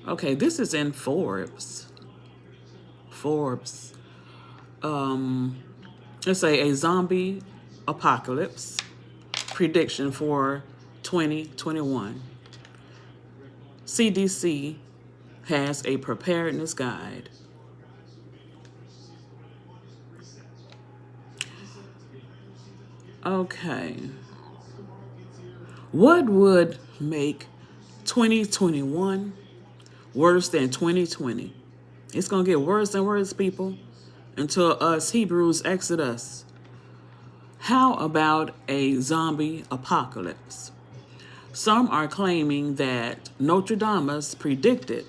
Okay, this is in Forbes. Forbes. Let's say a zombie apocalypse prediction for 2021. CDC has a preparedness guide. Okay. What would make 2021 worse than 2020? It's going to get worse and worse, people, until us Hebrews exit us. How about a zombie apocalypse? Some are claiming that Notre Dame predicted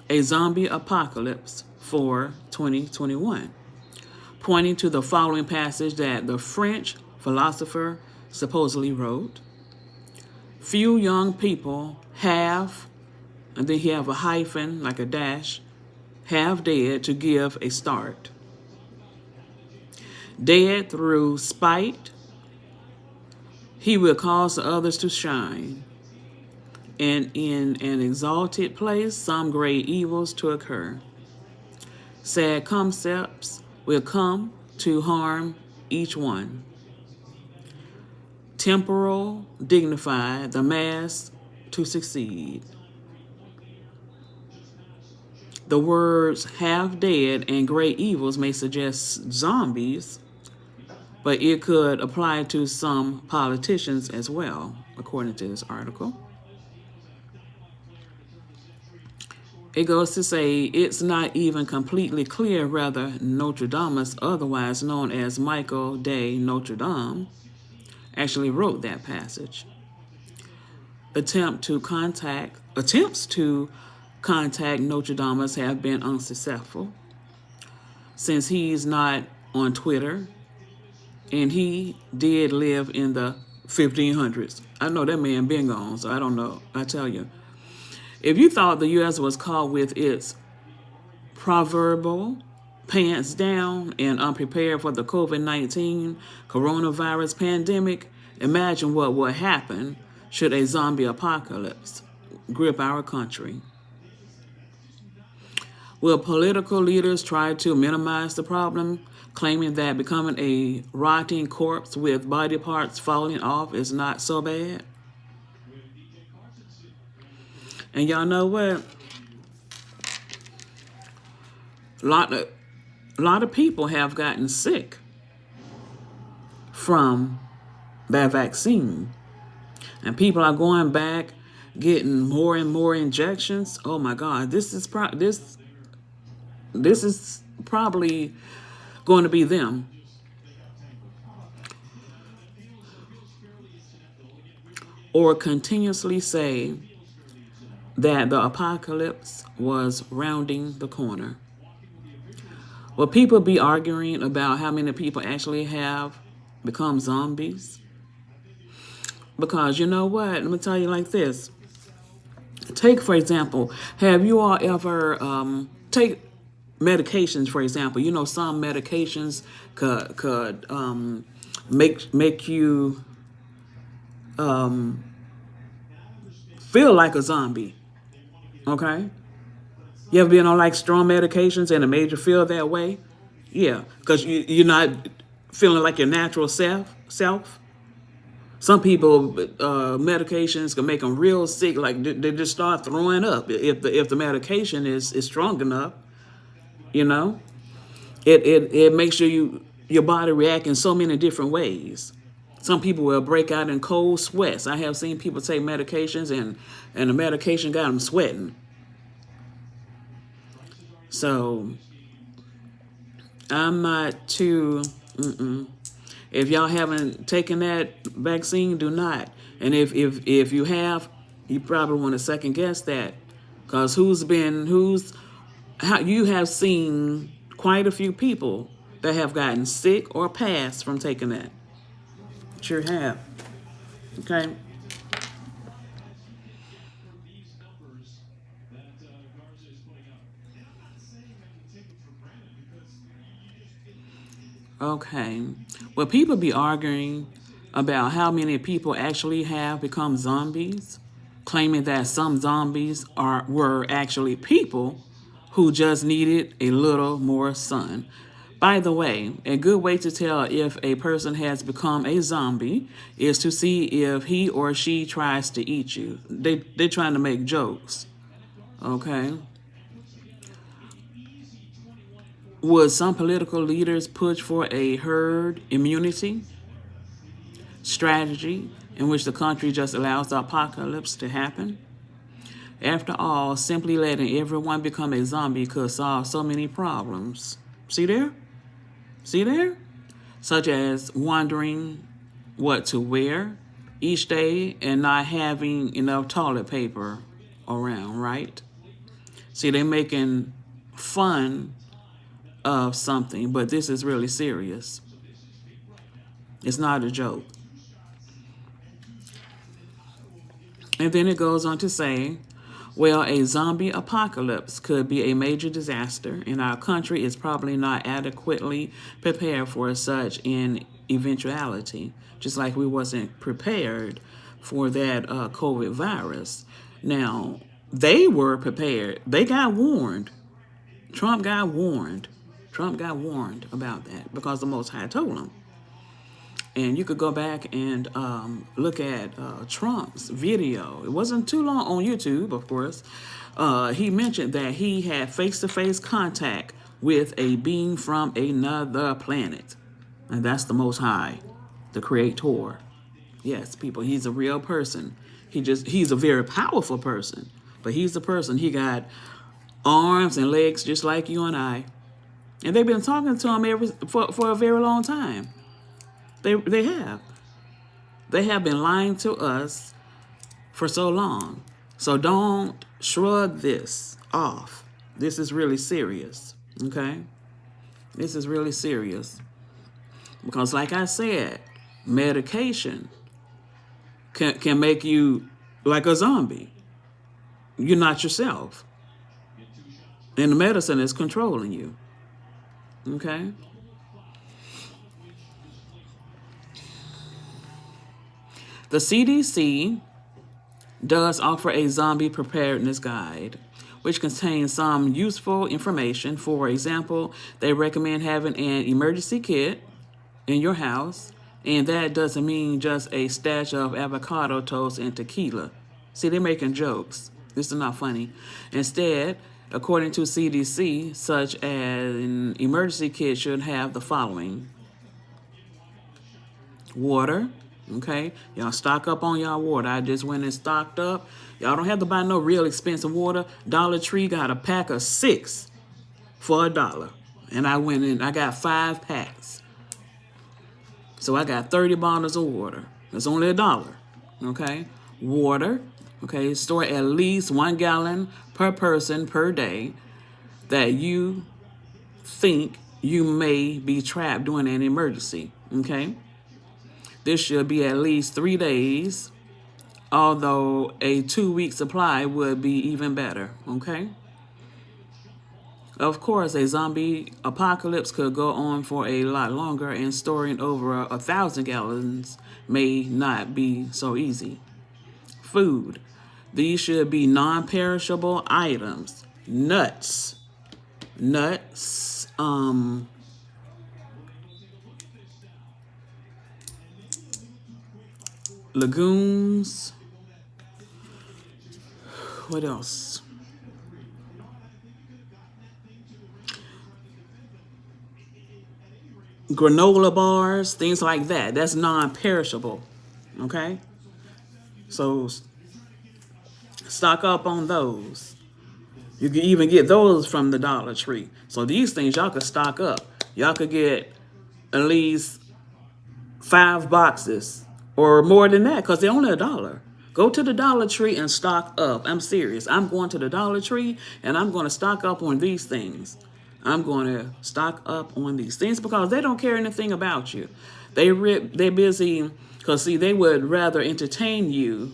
a zombie apocalypse for 2021, pointing to the following passage that the French philosopher supposedly wrote. Few young people have, and then he have a hyphen, like a dash, have dead to give a start. Dead through spite, he will cause the others to shine, and in an exalted place, some great evils to occur. Sad concepts will come to harm each one. Temporal, dignified, the mass to succeed. The words half dead and great evils may suggest zombies, but it could apply to some politicians as well, according to this article. It goes to say it's not even completely clear whether Nostradamus, otherwise known as Michael de Notre Dame, actually wrote that passage. Attempts to contact Nostradamus have been unsuccessful, since he's not on Twitter, and he did live in the 1500s. I know that man been gone, so I don't know. I tell you, if you thought the U.S. was caught with its proverbial pants down and unprepared for the COVID-19 coronavirus pandemic, imagine what would happen should a zombie apocalypse grip our country. Will political leaders try to minimize the problem, claiming that becoming a rotting corpse with body parts falling off is not so bad? And y'all know what? A lot of people have gotten sick from that vaccine. And people are going back, getting more and more injections. Oh my God, this is probably going to be them. Or continuously say that the apocalypse was rounding the corner. Will people be arguing about how many people actually have become zombies? Because you know what? Let me tell you like this. Take, for example, have you all ever take medications, for example? You know, some medications could make you feel like a zombie. Okay? You ever been on like strong medications and it made you feel that way? Yeah, because you're not feeling like your natural self. Some people, medications can make them real sick. Like they just start throwing up if the medication is strong enough. You know, it makes your body react in so many different ways. Some people will break out in cold sweats. I have seen people take medications and the medication got them sweating. So I'm not too. If y'all haven't taken that vaccine, do not. And if you have, you probably want to second guess that, because you have seen quite a few people that have gotten sick or passed from taking that. Sure have. Okay. Okay. Well, people be arguing about how many people actually have become zombies, claiming that some zombies were actually people who just needed a little more sun. By the way, a good way to tell if a person has become a zombie is to see if he or she tries to eat you. They're trying to make jokes. Okay. Would some political leaders push for a herd immunity strategy in which the country just allows the apocalypse to happen? After all, simply letting everyone become a zombie could solve so many problems. See there? See there? Such as wondering what to wear each day and not having enough toilet paper around, right? See, they're making fun of something, but this is really serious. It's not a joke. And then it goes on to say, well, a zombie apocalypse could be a major disaster, and our country is probably not adequately prepared for such an eventuality, just like we wasn't prepared for that COVID virus. Now, they were prepared. They got warned. Trump got warned. Trump got warned about that because the Most High told him. And you could go back and look at Trump's video. It wasn't too long on YouTube, of course. He mentioned that he had face-to-face contact with a being from another planet. And that's the Most High, the Creator. Yes, people, he's a real person. He's a very powerful person. But he's a person. He got arms and legs just like you and I. And they've been talking to him for a very long time. They have. They have been lying to us for so long. So don't shrug this off. This is really serious, okay? This is really serious. Because like I said, medication can make you like a zombie. You're not yourself. And the medicine is controlling you, okay? The CDC does offer a zombie preparedness guide, which contains some useful information. For example, they recommend having an emergency kit in your house, and that doesn't mean just a stash of avocado toast and tequila. See, they're making jokes. This is not funny. Instead, according to CDC, such as an emergency kit should have the following: water. Okay, y'all stock up on y'all water. I just went and stocked up. Y'all don't have to buy no real expensive water. Dollar Tree got a pack of 6 for $1. And I went in, I got 5 packs. So I got 30 bottles of water. It's only $1. Okay, water. Okay, store at least 1 gallon per person per day that you think you may be trapped during an emergency. Okay. This should be at least 3 days, although a 2-week supply would be even better, okay? Of course, a zombie apocalypse could go on for a lot longer, and storing over 1,000 gallons may not be so easy. Food. These should be non-perishable items. Nuts, legumes. What else? Granola bars, things like that. That's non-perishable. Okay? So stock up on those. You can even get those from the Dollar Tree. So these things y'all could stock up. Y'all could get at least 5 boxes or more than that, because they're only $1. Go to the Dollar Tree and stock up. I'm serious. I'm going to the Dollar Tree and I'm going to stock up on these things. I'm going to stock up on these things because they don't care anything about you. They're busy, because see, they would rather entertain you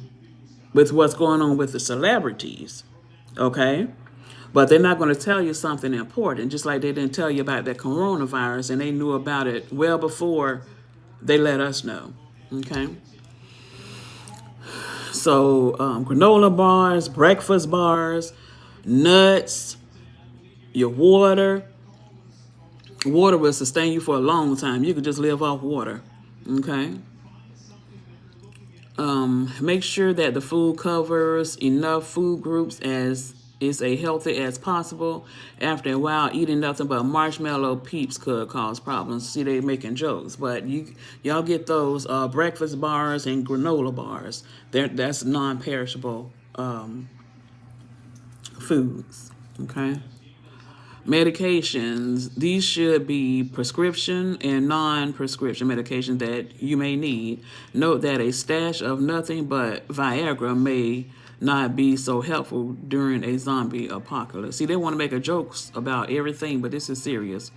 with what's going on with the celebrities, okay? But they're not going to tell you something important, just like they didn't tell you about that coronavirus, and they knew about it well before they let us know. Okay. So granola bars, breakfast bars, nuts, your water. Water will sustain you for a long time. You could just live off water. Okay. Make sure that the food covers enough food groups as is as healthy as possible. After a while, eating nothing but marshmallow peeps could cause problems. See, they making jokes, but y'all get those breakfast bars and granola bars. That's non-perishable foods. Okay. Medications, these should be prescription and non-prescription medications that you may need. Note that a stash of nothing but Viagra may not be so helpful during a zombie apocalypse. See, they want to make a jokes about everything, but this is serious.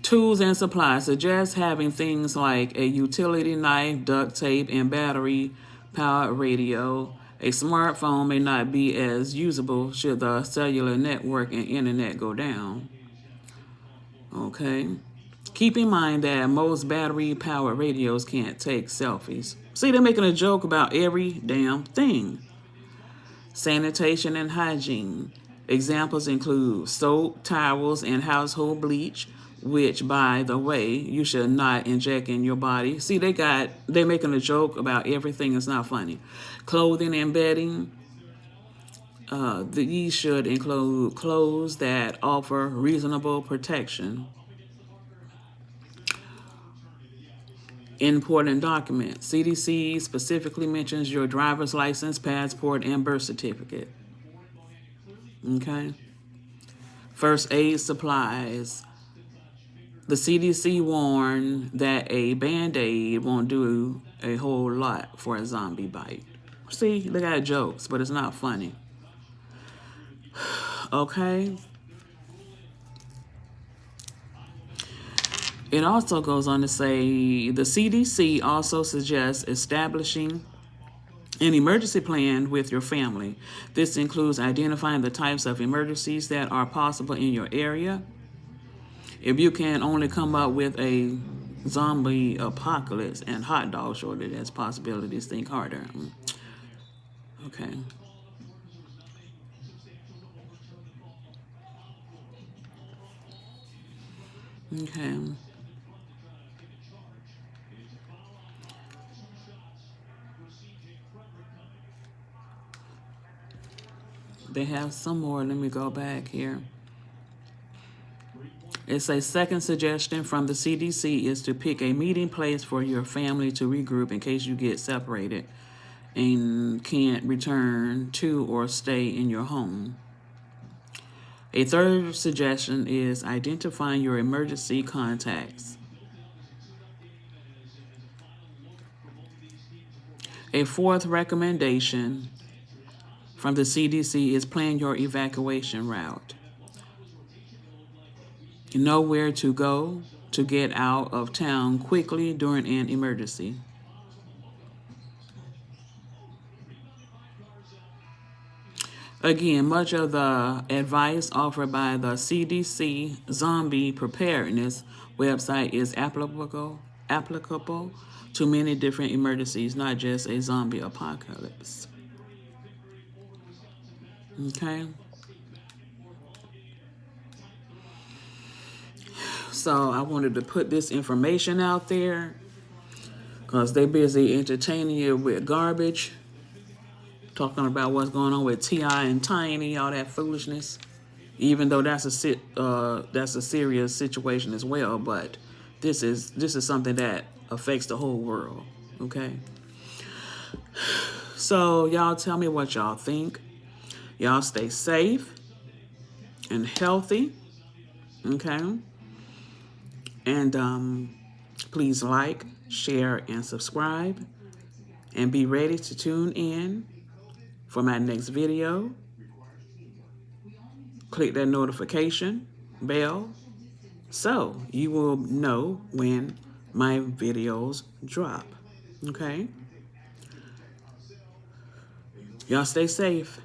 Tools and supplies suggest having things like a utility knife, duct tape, and battery powered radio. A smartphone may not be as usable should the cellular network and internet go down. Okay. Keep in mind that most battery powered radios can't take selfies. See, they're making a joke about every damn thing. Sanitation and hygiene. Examples include soap, towels, and household bleach, which, by the way, you should not inject in your body. See, they're making a joke about everything. It's not funny. Clothing and bedding. These should include clothes that offer reasonable protection. Important documents. CDC specifically mentions your driver's license, passport, and birth certificate. Okay. First aid supplies. The CDC warned that a Band-Aid won't do a whole lot for a zombie bite. See, they got jokes, but it's not funny. Okay. It also goes on to say the CDC also suggests establishing an emergency plan with your family. This includes identifying the types of emergencies that are possible in your area. If you can only come up with a zombie apocalypse and hot dog shortage as possibilities, think harder. Okay. Okay. They have some more. Let me go back here. It's a second suggestion from the CDC is to pick a meeting place for your family to regroup in case you get separated and can't return to or stay in your home. A third suggestion is identifying your emergency contacts. A fourth recommendation from the CDC is plan your evacuation route. Know where to go to get out of town quickly during an emergency. Again, much of the advice offered by the CDC Zombie Preparedness website is applicable to many different emergencies, not just a zombie apocalypse. Okay? So I wanted to put this information out there because they're busy entertaining you with garbage, talking about what's going on with T.I. and Tiny, all that foolishness. Even though that's a serious situation as well, but this is something that affects the whole world. Okay. So y'all tell me what y'all think. Y'all stay safe and healthy. Okay. And please like, share, and subscribe. And be ready to tune in for my next video. Click that notification bell so you will know when my videos drop. Okay? Y'all stay safe.